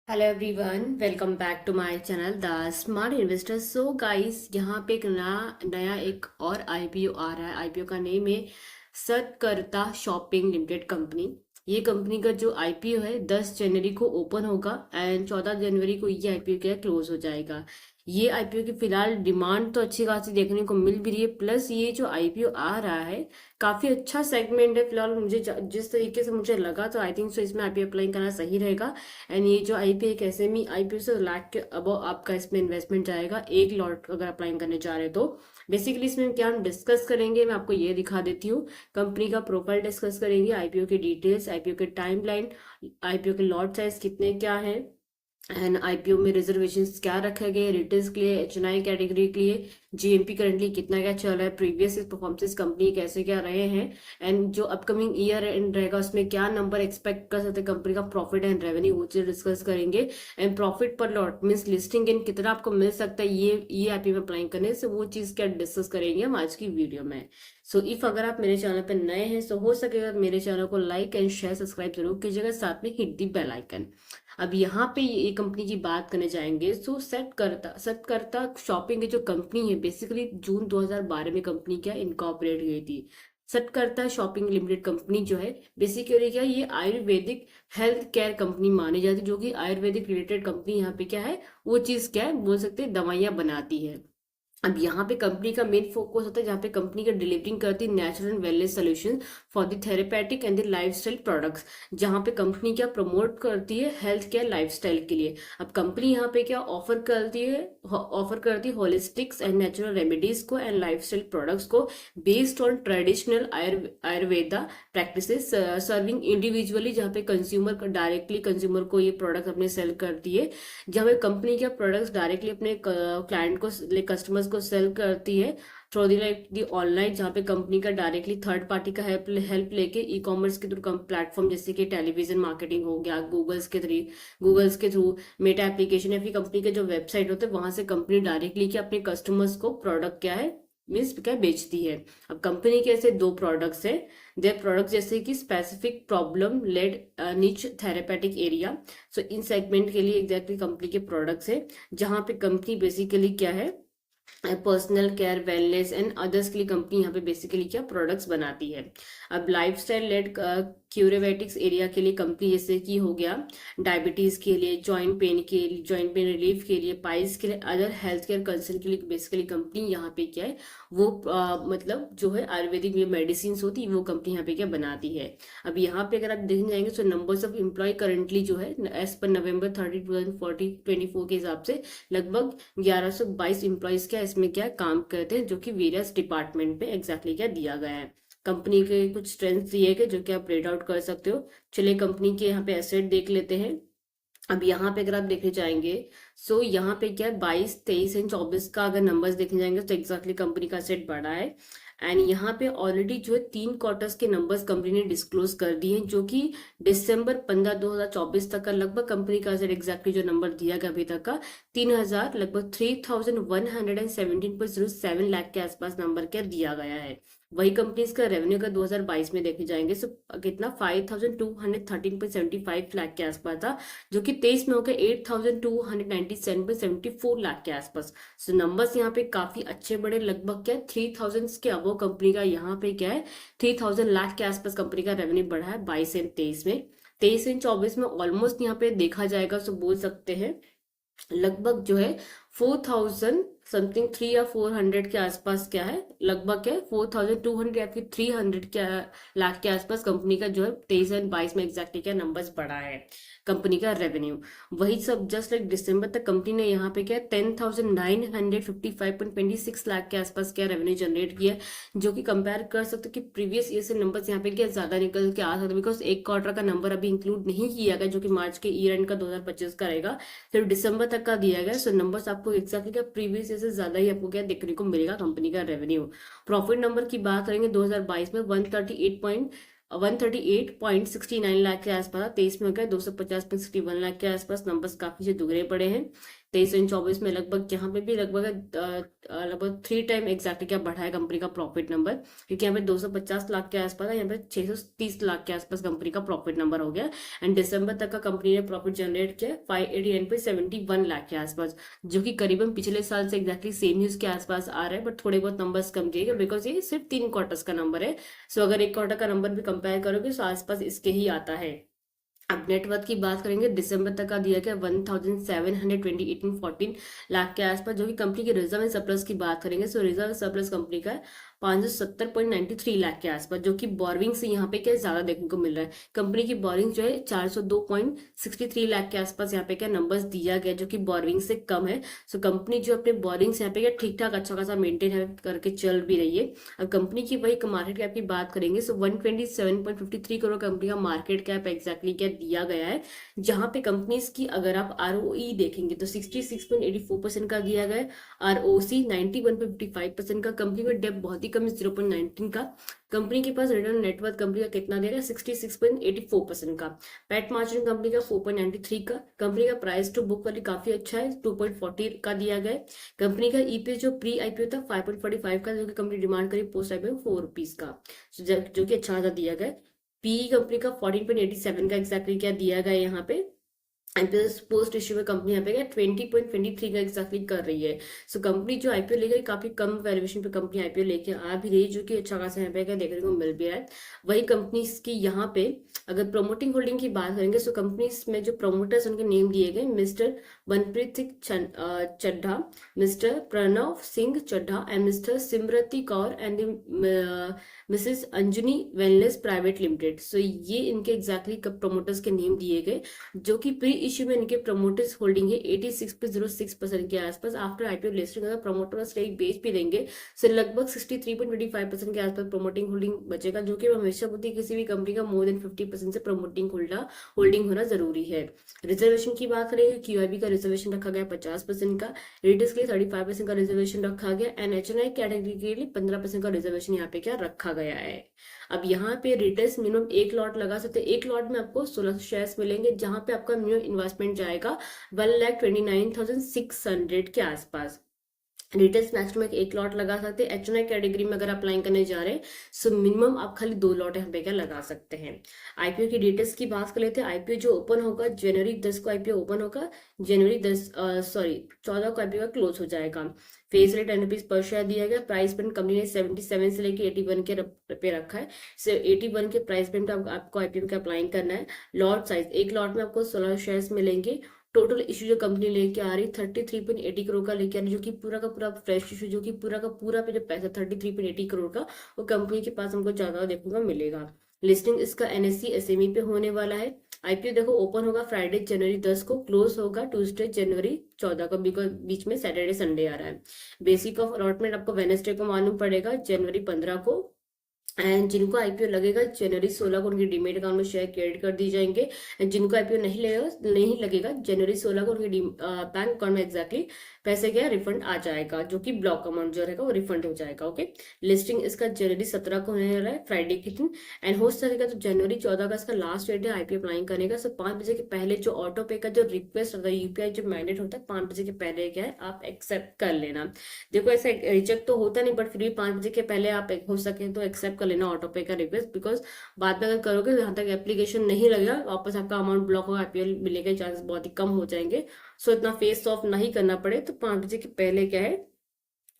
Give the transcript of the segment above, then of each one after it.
Hello everyone, welcome back to my channel the smart investor. So guys, यहाँ पे एक नया नया एक और आईपीओ आ रहा है। आईपीओ का नेम है सतकर्ता शॉपिंग लिमिटेड कंपनी। ये कंपनी का जो आईपीओ है 10 जनवरी को ओपन होगा एंड 14 जनवरी को ये आईपीओ क्या क्लोज हो जाएगा। ये आईपीओ की फिलहाल डिमांड तो अच्छी खासी देखने को मिल भी रही है, प्लस ये जो आईपीओ आ रहा है काफी अच्छा सेगमेंट है। फिलहाल मुझे जिस तरीके से मुझे लगा, तो आई थिंक सो इसमें आईपीओ अप्लाई करना सही रहेगा। एंड ये जो आईपीओ एक एसएमई आईपीओ से लाख के अबव आपका इसमें इन्वेस्टमेंट जाएगा एक लॉट अगर अप्लाई करने जा रहे हो तो। बेसिकली इसमें क्या हम डिस्कस करेंगे, मैं आपको ये दिखा देती हूँ। कंपनी का प्रोफाइल डिस्कस करेंगे, आईपीओ की डिटेल्स, आईपीओ के टाइमलाइन, आईपीओ के लॉट साइज कितने क्या है, एंड आईपीओ में रिजर्वेशन क्या रखे गए रिटेल्स के लिए, एचएनआई कैटेगरी के लिए, जीएनपी करंटली कितना क्या चल रहा है, प्रीवियस परफॉर्मेंस कंपनी कैसे क्या रहे हैं, एंड जो अपकमिंग ईयर एंड रहेगा उसमें क्या नंबर एक्सपेक्ट कर सकते हैं कंपनी का, प्रॉफिट एंड रेवेन्यू वो चीज डिस्कस करेंगे। एंड प्रॉफिट पर लॉट मीन्स लिस्टिंग इन कितना आपको मिल सकता है ये आईपीओ में अप्लाई करने से, वो चीज क्या डिस्कस करेंगे हम आज की वीडियो में। सो इफ अगर आप मेरे चैनल पर नए हैं तो हो सकेगा मेरे चैनल को लाइक एंड शेयर सब्सक्राइब जरूर कीजिएगा, साथ में हिट दी बेल आइकन। अब यहाँ पे ये कंपनी की बात करने जाएंगे। सो सेट करता शॉपिंग की जो कंपनी है, बेसिकली जून 2012 में कंपनी क्या इनकॉर्पोरेट गई थी। सटकर्ता शॉपिंग लिमिटेड कंपनी जो है बेसिकली क्या, ये आयुर्वेदिक हेल्थ केयर कंपनी मानी जाती है, जो कि आयुर्वेदिक रिलेटेड कंपनी यहाँ पे क्या है, वो चीज क्या है बोल सकते हैं, दवाइयाँ बनाती है। अब यहाँ पे कंपनी का मेन फोकस होता है, जहाँ पे कंपनी का डिलीवरिंग करती है natural and wellness solution for the therapeutic and the lifestyle products. जहाँ पे कंपनी क्या प्रमोट करती है हेल्थ केयर लाइफस्टाइल के लिए। अब कंपनी यहाँ पे क्या ऑफर करती है होलिस्टिक्स एंड नेचुरल रेमेडीज को एंड लाइफस्टाइल प्रोडक्ट्स को based on traditional Ayurveda practices, serving individually, जहाँ पे कंज्यूमर को डायरेक्टली कंज्यूमर को ये प्रोडक्ट अपने सेल करती है। जहाँ पे कंपनी क्या प्रोडक्ट्स डायरेक्टली अपने क्लाइंट को, कस्टमर्स को सेल करती है through the like the online, जहाँ पे कंपनी का डायरेक्टली थर्ड पार्टी का हेल्प लेके ई कॉमर्स के थ्रू प्लेटफॉर्म जैसे कि टेलीविजन मार्केटिंग हो गया, गूगल्स के थ्रू मेटा एप्लीकेशन, या फिर कंपनी के जो वेबसाइट होते हैं वहां से कंपनी डायरेक्टली क्या अपने कस्टमर्स को प्रोडक्ट क्या है मीन्स क्या बेचती है। अब कंपनी के ऐसे दो प्रोडक्ट्स है। दे प्रोडक्ट जैसे कि स्पेसिफिक प्रॉब्लम लेड निच थेरेपेटिक एरिया। सो इन सेगमेंट के लिए एग्जैक्टली कंपनी के प्रोडक्ट्स है, जहां पे कंपनी बेसिकली क्या है personal care wellness and others के लिए कंपनी यहाँ पे बेसिकली क्या प्रोडक्ट्स बनाती है। अब लाइफस्टाइल लेड क्यूरेवेटिक्स एरिया के लिए कंपनी जैसे कि हो गया डायबिटीज के लिए, जॉइंट पेन रिलीफ के लिए, पाइल्स के लिए, अदर हेल्थ केयर कंसर्न के लिए बेसिकली कंपनी यहाँ पे क्या है वो मतलब जो है आयुर्वेदिक मेडिसिन होती है वो कंपनी यहाँ पे क्या बनाती है। अब यहाँ पे अगर आप देखने जाएंगे तो नंबर्स ऑफ एम्प्लॉय करंटली जो है एज पर नवंबर 30 2024 के हिसाब से लगभग 1122 इम्प्लॉयज क्या इसमें क्या काम करते हैं, जो कि वेरियस डिपार्टमेंट पे एग्जैक्टली क्या दिया गया है। कंपनी के कुछ स्ट्रेंथ दिए गए जो कि आप रेड आउट कर सकते हो। चलिए कंपनी के यहाँ पे एसेट देख लेते हैं। अब यहाँ पे अगर आप देखने जाएंगे, सो यहाँ पे क्या है 22 23 एंड 24 का अगर नंबर्स देखने जाएंगे तो एग्जैक्टली कंपनी का सेट बढ़ा है। एंड यहाँ पे ऑलरेडी जो है 3 क्वार्टर्स के नंबर्स कंपनी ने डिस्क्लोज कर दिए हैं, जो कि दिसंबर 15 2024 तक का लगभग कंपनी का सेट एग्जैक्टली जो नंबर दिया गया अभी तक का 3000 लगभग 3117.07 लाख के आसपास नंबर क्या दिया गया है। वही कंपनी का रेवेन्यू का 2022 में देखे जाएंगे सो कितना 5213.75 लाख के आसपास था, जो कि 23 में हो गया 8297.74 लाख के आसपास। सो नंबर्स यहाँ पे काफी अच्छे बड़े, लगभग क्या 3000 के अबव कंपनी का यहाँ पे क्या है 3000 लाख के आसपास कंपनी का रेवेन्यू बढ़ा है 22 एंड 23 में। 23 एंड 24 में ऑलमोस्ट यहाँ पे देखा जाएगा सो बोल सकते हैं लगभग जो है 4000 समथिंग 3 या 400 के आसपास क्या है, लगभग क्या है 4200 या फिर 300 के लाख के आसपास कंपनी का जो है 23 और 22 में एग्जैक्टली क्या नंबर्स बढ़ा है कंपनी का रेवेन्यू। वही सब जस्ट लाइक दिसंबर तक कंपनी ने यहाँ पे क्या 10,955.26 लाख के आसपास क्या रेवेन्यू जनरेट किया है, जो कि कंपेयर कर सकते हो कि प्रीवियस ईयर से नंबर्स यहाँ पे क्या ज्यादा निकल के आ सकते, बिकॉज एक क्वार्टर का नंबर अभी इंक्लूड नहीं किया गया जो कि मार्च के ईयर एंड का 2025 का रहेगा, सिर्फ दिसंबर तक का दिया गया। सो नंबर्स आपको एग्जैक्टली क्या प्रीवियस ईयर से ज्यादा ही आपको क्या देखने को मिलेगा कंपनी का रेवेन्यू। प्रॉफिट नंबर की बात करेंगे 2022 में 138.69 लाख के आसपास, 23 में हो गया 250.61 लाख के आसपास, नंबर्स काफी से दुगने पड़े हैं। 23 और 24 में लगभग यहाँ पे भी लगभग 3 टाइम एग्जैक्टली क्या बढ़ा है कंपनी का प्रॉफिट नंबर, क्योंकि यहाँ पे 250 लाख के आसपास है, यहाँ पे 630 लाख के आसपास कंपनी का प्रॉफिट नंबर हो गया। एंड दिसंबर तक का कंपनी ने प्रॉफिट जनरेट किया 589.71 लाख के आसपास, जो कि करीबन पिछले साल से एग्जैक्टली सेम ही उसके आसपास आ रहा है, बट थोड़े बहुत नंबर्स कम दिए बिकॉज ये सिर्फ 3 क्वार्टर्स का नंबर है। सो अगर एक क्वार्टर का नंबर भी कंपेयर करोगे तो आसपास इसके ही आता है। अब नेटवर्थ की बात करेंगे, दिसंबर तक का दिया गया 1728.14 लाख के आसपास, जो कि कंपनी के रिजर्व एंड सरप्लस की बात करेंगे। सो रिजर्व सरप्लस कंपनी का 570.93 लाख के आसपास, जो कि बोरिंग से यहाँ पे क्या ज्यादा देखने को मिल रहा है। कंपनी की बोरिंग जो है 402.63 लाख के आसपास यहाँ पे क्या नंबर्स दिया गया, जो कि बोरिंग से कम है। सो कंपनी जो अपने बोरिंग से यहाँ पे क्या ठीक ठाक अच्छा खासा मेंटेन करके चल भी रही है। अब कंपनी की वही मार्केट कैप की बात करेंगे, सो 127.53 करोड़ कंपनी का मार्केट कैप एग्जैक्टली क्या दिया गया है, जहां पे कंपनीज की अगर आप आरओई देखेंगे तो 66.84% का दिया गया है, आरओसी 91.55% का, कंपनी में डेप बहुत ही कम है 0.19 का, कंपनी के पास रिटर्न नेटवर्थ कंपनी का कितना दे रहा है 66.84% का, पैट मार्जिन कंपनी का 4.93 का, कंपनी का प्राइस टू बुक वाली काफी अच्छा है 2.40 का दिया गया है, कंपनी का ईपीएस जो प्री आईपीओ था 5.45 का, जो कि कंपनी डिमांड करी पोस्ट आईपीओ 4 रुपीज का, जो कि अच्छा खासा दिया गया है। पीई कंपनी का 14.87 का एग्जैक्टली क्या दिया गया है यहाँ पे। आईपीएल पोस्ट इश्यू में कंपनी यहाँ पे क्या 20.23 का एग्जैक्टली कर रही है। सो कंपनी जो आईपीओ लेकर काफी कम वैल्यूएशन पे कंपनी आईपीओ लेके आ भी रही है, जो कि अच्छा खासा यहाँ पे क्या देखने को मिल भी रहा है। वही कंपनी की यहाँ पे अगर प्रमोटिंग होल्डिंग की बात करेंगे, सो कंपनी में जो प्रमोटर्स उनके नेम दिए गए, Mr Manpreet Singh Chadha, Mr Pranav Singh Chadha and Mr Simrati Kaur and Mrs Anjani wellness private limited. So ये इनके एग्जैक्टली प्रमोटर्स के नेम दिए गए, जो कि प्री इश्यू में इनके प्रमोटर्स होल्डिंग है 86.06% के आसपास। आफ्टर आईपीओ लिस्टिंग अगर प्रमोटर स्टेक बेच भी देंगे तो लगभग 63.25% के आसपास प्रमोटिंग होल्डिंग बचेगा, जो कि हमेशा होती है किसी भी कंपनी का मोर देन 50% से प्रमोटिंग होल्डिंग होना जरूरी है। रिजर्वेशन की बात करेंगे, क्यूआईबी का रिजर्वेशन रखा गया 50% का, रेडिस के लिए 35% का रिजर्वेशन रखा गया एंड एचएनआई कैटेगरी के लिए 15% का रिजर्वेशन यहाँ पे क्या रखा गया है। अब यहाँ पे रिटेल्स मिनिमम एक लॉट लगा सकते हैं, एक लॉट में आपको 16 शेयर्स मिलेंगे, जहां पे आपका मिनिमम इन्वेस्टमेंट जाएगा 1,29,600 के आसपास। रिटेल्स मैक्सिमम एक लॉट लगा सकते हैं। एचएनआई कैटेगरी में अगर अप्लाई करने जा रहे हैं सो मिनिमम आप खाली 2 लॉट यहाँ पे क्या लगा सकते हैं। आईपीओ की डिटेल्स की बात कर लेते हैं। आईपीओ जो ओपन होगा जनवरी 10 को आईपीओ ओपन होगा, जनवरी 14 को आईपीओ का क्लोज हो जाएगा। Face rate 10 rupees per share दिया गया। प्राइस पेमेंट कंपनी ने 77 से लेके 81 के पे रखा है। 81 के प्राइस पेमेंट आपको आईपीओ का अप्लाई करना है। लॉट साइज एक लॉट में आपको 16 शेयर्स मिलेंगे। टोटल इशू जो कंपनी लेके आ रही 33.80 करोड़ का लेके आ रही, जो कि पूरा का पूरा फ्रेश इशू, जो कि पूरा का पूरा पे जो पैसा 33.80 करोड़ का वो कंपनी के पास हमको ज्यादा देखने को मिलेगा। लिस्टिंग इसका एनएससी एसएमई पे होने वाला है। आईपीओ देखो ओपन होगा फ्राइडे जनवरी 10 को, क्लोज होगा ट्यूसडे जनवरी 14 को, बिकॉज बीच में सैटरडे संडे आ रहा है। बेसिक ऑफ अलॉटमेंट आपको वेडनेसडे को मालूम पड़ेगा जनवरी 15 को, एंड जिनको आईपीओ लगेगा जनवरी 16 को उनके डीमेट अकाउंट में शेयर क्रेडिट कर दी जाएंगे। एंड जिनको आईपीओ नहीं लगेगा जनवरी 16 को उनके बैंक अकाउंट में एग्जैक्टली पैसे क्या रिफंड आ जाएगा, जो कि ब्लॉक अमाउंट जो रहेगा वो रिफंड हो जाएगा। ओके, लिस्टिंग इसका जनवरी 17 को होने वाला है फ्राइडे के दिन, एंड हो सकेगा तो जनवरी 14 का इसका लास्ट डेट है आईपीओ अप्लाई करने का। सो 5 बजे के पहले जो ऑटो पे का जो रिक्वेस्ट होता है, यूपीआई जो मैंडेट होता है 5 बजे के पहले क्या है आप एक्सेप्ट कर लेना। देखो ऐसा रिजेक्ट तो होता नहीं, बट फिर भी 5 बजे के पहले आप हो सके तो एक्सेप्ट कर लेना ऑटो पे का रिक्वेस्ट, बिकॉज बाद में अगर करोगे जहां तक एप्लीकेशन नहीं लगेगा वापस आपका अमाउंट ब्लॉक होगा, आईपीएल मिलने के चांसेस बहुत ही कम हो जाएंगे। सो इतना फेस ऑफ नहीं करना पड़े तो 5 बजे के पहले क्या है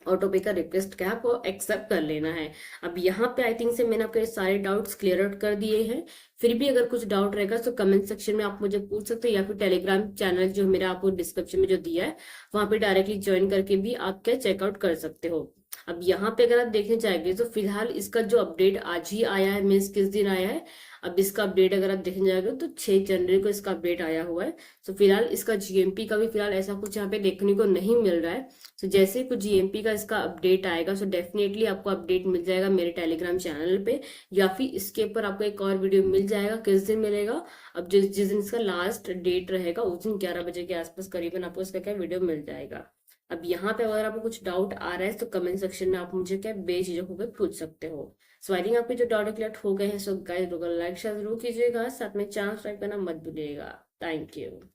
ऑटो पे का रिक्वेस्ट क्या है आपको एक्सेप्ट कर लेना है। अब यहाँ पे आई थिंक से मैंने आपके सारे डाउट्स क्लियर आउट कर दिए हैं। फिर भी अगर कुछ डाउट रहेगा तो कमेंट सेक्शन में आप मुझे पूछ सकते हैं, या फिर टेलीग्राम चैनल जो मेरा आपको डिस्क्रिप्शन में जो दिया है वहां पे डायरेक्टली ज्वाइन करके भी आप क्या चेकआउट कर सकते हो। अब यहाँ पे अगर आप देखने जाएंगे तो फिलहाल इसका जो अपडेट आज ही आया है, मीन्स किस दिन आया है, अब इसका अपडेट अगर आप देखने जाएंगे तो 6 जनवरी को इसका अपडेट आया हुआ है। तो फिलहाल इसका जीएमपी का भी फिलहाल ऐसा कुछ यहाँ पे देखने को नहीं मिल रहा है। तो जैसे ही कुछ जीएमपी का इसका अपडेट आएगा सो डेफिनेटली आपको अपडेट मिल जाएगा मेरे टेलीग्राम चैनल पे, या फिर इसके ऊपर आपको एक और वीडियो मिल जाएगा। किस दिन मिलेगा, अब जिस दिन इसका लास्ट डेट रहेगा उस दिन 11 बजे के आसपास करीबन आपको इसका क्या वीडियो मिल जाएगा। अब यहाँ पे अगर आपको कुछ डाउट आ रहा है तो कमेंट सेक्शन में आप मुझे क्या बेझिझक होकर पूछ सकते हो। सो आई थिंक आपके जो डाउट क्लियर हो गए हैं। सो गाइस लोग लाइक शेयर जरूर कीजिएगा, साथ में चैनल सब्सक्राइब करना मत भूलिएगा। Thank you.